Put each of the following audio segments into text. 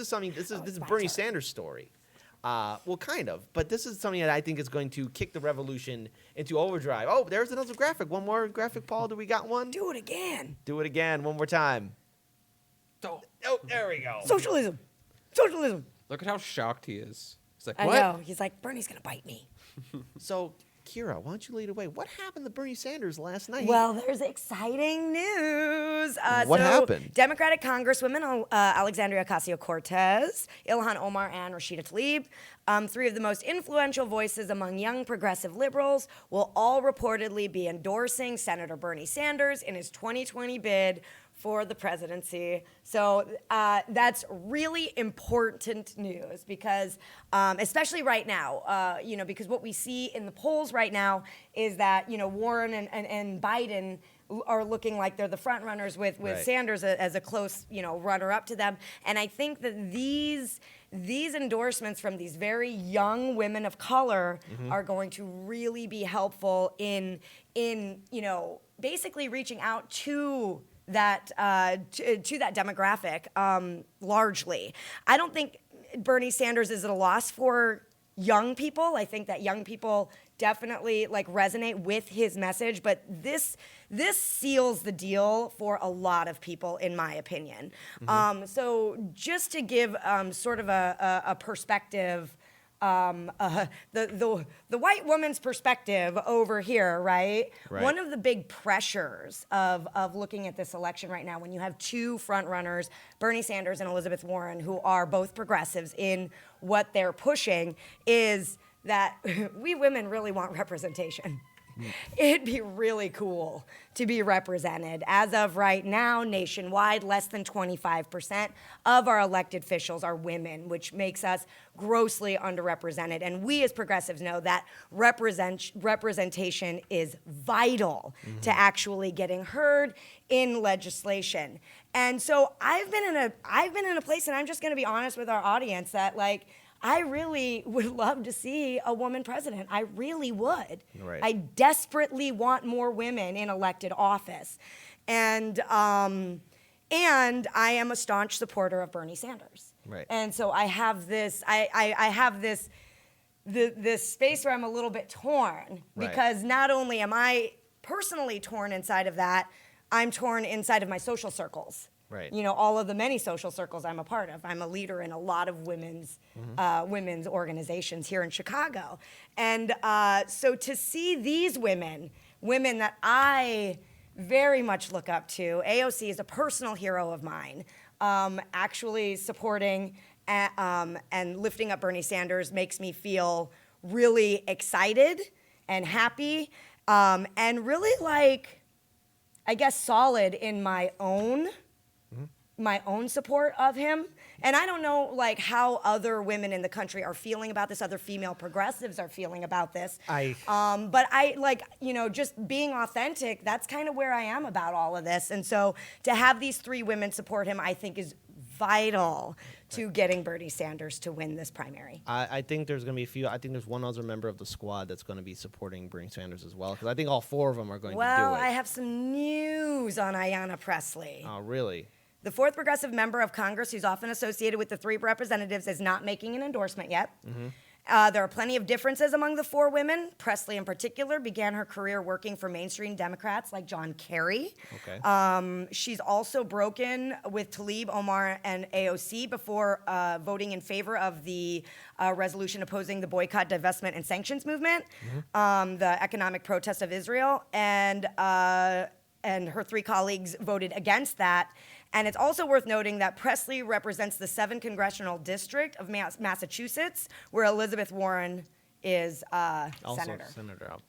is something. This is Bernie Sanders' story. Well, kind of, but this is something that I think is going to kick the revolution into overdrive. Oh, there's another graphic. One more graphic, Paul. Do we got one? Do it again. Do it again. One more time. Oh, there we go. Socialism. Look at how shocked he is. He's like, I what? know. He's like, Bernie's going to bite me. So, Kira, why don't you lead away? What happened to Bernie Sanders last night? Well, there's exciting news. What happened? Democratic Congresswomen Alexandria Ocasio-Cortez, Ilhan Omar, and Rashida Tlaib, three of the most influential voices among young progressive liberals, will all reportedly be endorsing Senator Bernie Sanders in his 2020 bid for the presidency. So that's really important news because, especially right now, because what we see in the polls right now is that, Warren and Biden are looking like they're the front runners with Right. Sanders as a close, runner up to them. And I think that these endorsements from these very young women of color are going to really be helpful in basically reaching out to that to that demographic largely. I don't think Bernie Sanders is at a loss for young people. I think that young people definitely resonate with his message, but this seals the deal for a lot of people, in my opinion. So just to give sort of a perspective, the white woman's perspective over here, right? One of the big pressures of looking at this election right now, when you have two front runners, Bernie Sanders and Elizabeth Warren, who are both progressives in what they're pushing, is that we women really want representation. It'd be really cool to be represented. As of right now, nationwide, less than 25% of our elected officials are women, which makes us grossly underrepresented. And we as progressives know that representation is vital to actually getting heard in legislation. And so I've been in a place, and I'm just going to be honest with our audience, that I really would love to see a woman president. I really would. Right. I desperately want more women in elected office. And I am a staunch supporter of Bernie Sanders. Right. And so I have this, I have this space where I'm a little bit torn, because not only am I personally torn inside of that, I'm torn inside of my social circles. Right. All of the many social circles I'm a part of. I'm a leader in a lot of women's organizations here in Chicago. And so to see these women that I very much look up to, AOC is a personal hero of mine, actually supporting and lifting up Bernie Sanders makes me feel really excited and happy, and really I guess solid in my own support of him. And I don't know how other women in the country are feeling about this, other female progressives are feeling about this. But I just being authentic, that's kind of where I am about all of this. And so to have these three women support him, I think is vital to getting Bernie Sanders to win this primary. I think there's going to be a few. I think there's one other member of the squad that's going to be supporting Bernie Sanders as well, because I think all four of them are going to do it. Well, I have some news on Ayanna Pressley. Oh, really? The fourth progressive member of Congress, who's often associated with the three representatives, is not making an endorsement yet. There are plenty of differences among the four women. Presley, in particular, began her career working for mainstream Democrats like John Kerry. Okay. She's also broken with Tlaib, Omar, and AOC before voting in favor of the resolution opposing the boycott, divestment, and sanctions movement, the economic protest of Israel, and her three colleagues voted against that. And it's also worth noting that Pressley represents the 7th Congressional District of Massachusetts, where Elizabeth Warren is senator.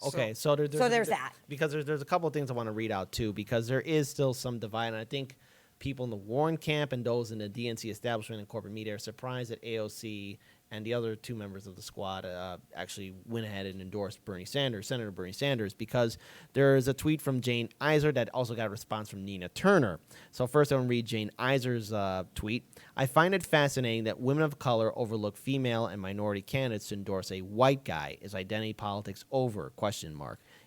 Okay, so there's that. Because there's a couple of things I want to read out, too, because there is still some divide. And I think people in the Warren camp and those in the DNC establishment and corporate media are surprised that AOC and the other 2 members of the squad actually went ahead and endorsed Senator Bernie Sanders, because there is a tweet from Jane Iser that also got a response from Nina Turner. So first, I'm going to read Jane Iser's tweet. I find it fascinating that women of color overlook female and minority candidates to endorse a white guy. Is identity politics over? ?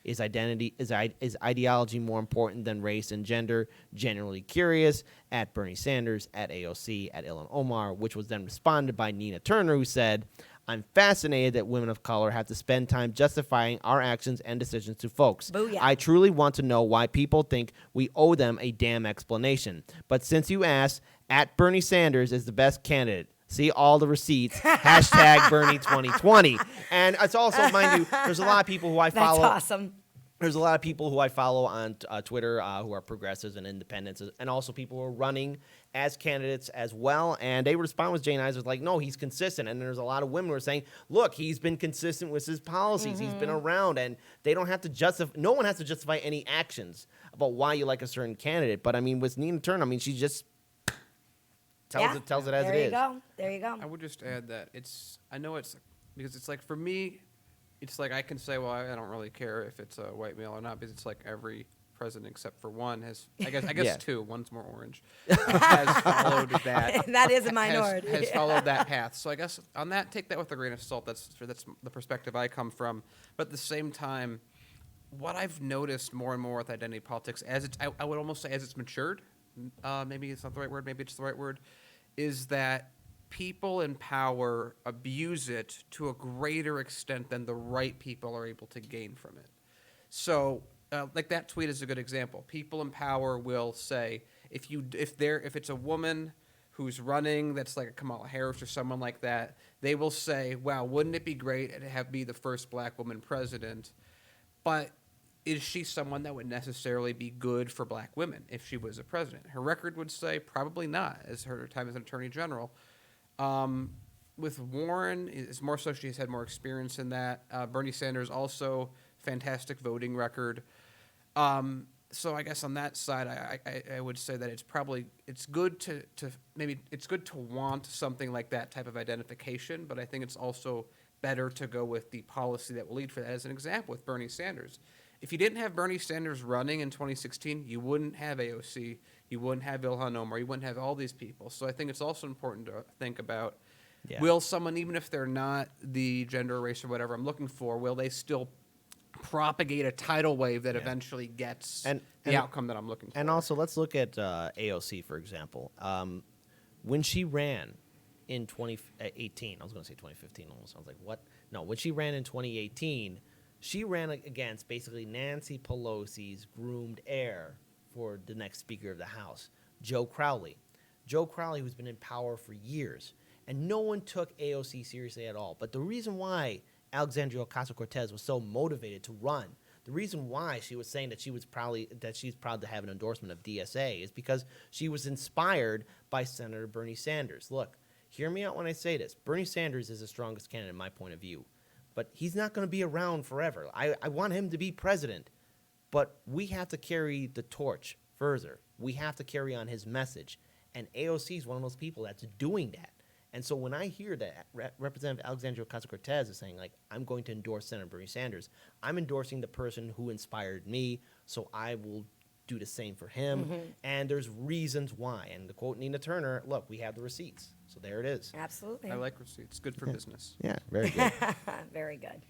Is ideology more important than race and gender? Generally curious. At Bernie Sanders, at AOC, at Ilhan Omar, which was then responded by Nina Turner, who said, I'm fascinated that women of color have to spend time justifying our actions and decisions to folks. Booyah. I truly want to know why people think we owe them a damn explanation. But since you asked, at Bernie Sanders is the best candidate. See all the receipts. Hashtag Bernie 2020. And it's also, mind you, there's a lot of people who I follow. That's awesome. There's a lot of people who I follow on Twitter who are progressives and independents, and also people who are running as candidates as well. And they respond with Jane Iser like, no, he's consistent. And there's a lot of women who are saying, look, he's been consistent with his policies. He's been around, and they don't have to justify. No one has to justify any actions about why you like a certain candidate. But I mean, with Nina Turner, I mean, she just tells it as it is. There you go. I would just add that I know it's, because it's like, for me, it's like I can say, well, I don't really care if it's a white male or not, because it's like every president except for one has, I guess Yeah. 2, one's more orange, has followed that. That is a minority. Has followed that path. So I guess on that, take that with a grain of salt. That's the perspective I come from. But at the same time, what I've noticed more and more with identity politics, as it's, I would almost say as it's matured, maybe it's not the right word, maybe it's the right word, is that people in power abuse it to a greater extent than the right people are able to gain from it. So, like that tweet is a good example. People in power will say, if it's a woman who's running that's like a Kamala Harris or someone like that, they will say, wow, wouldn't it be great to be the first black woman president? But is she someone that would necessarily be good for black women if she was a president? Her record would say probably not, as her time as an attorney general. With Warren, it's more so she's had more experience in that. Bernie Sanders also fantastic voting record. So I guess on that side, I would say that it's good to want something like that type of identification, but I think it's also better to go with the policy that will lead for that. As an example, with Bernie Sanders, if you didn't have Bernie Sanders running in 2016, you wouldn't have AOC, you wouldn't have Ilhan Omar, you wouldn't have all these people. So I think it's also important to think about, will someone, even if they're not the gender, race, or whatever I'm looking for, will they still propagate a tidal wave that eventually gets the outcome that I'm looking for? And also, let's look at AOC, for example. When she ran in 2018, I was going to say 2015 almost. I was like, what? No, when she ran in 2018, she ran against basically Nancy Pelosi's groomed heir for the next Speaker of the House, Joe Crowley. Joe Crowley, who's been in power for years, and no one took AOC seriously at all. But the reason why Alexandria Ocasio-Cortez was so motivated to run, the reason why she was saying that she's proud to have an endorsement of DSA is because she was inspired by Senator Bernie Sanders. Look, hear me out when I say this. Bernie Sanders is the strongest candidate in my point of view, but he's not going to be around forever. I want him to be president, but we have to carry the torch further. We have to carry on his message, and AOC is one of those people that's doing that. And so when I hear that Representative Alexandria Ocasio-Cortez is saying, like, I'm going to endorse Senator Bernie Sanders, I'm endorsing the person who inspired me, so I will do the same for him. Mm-hmm. And there's reasons why. And to quote Nina Turner, look, we have the receipts. So there it is. Absolutely. I like receipts. Good for business. Yeah, very good. Very good.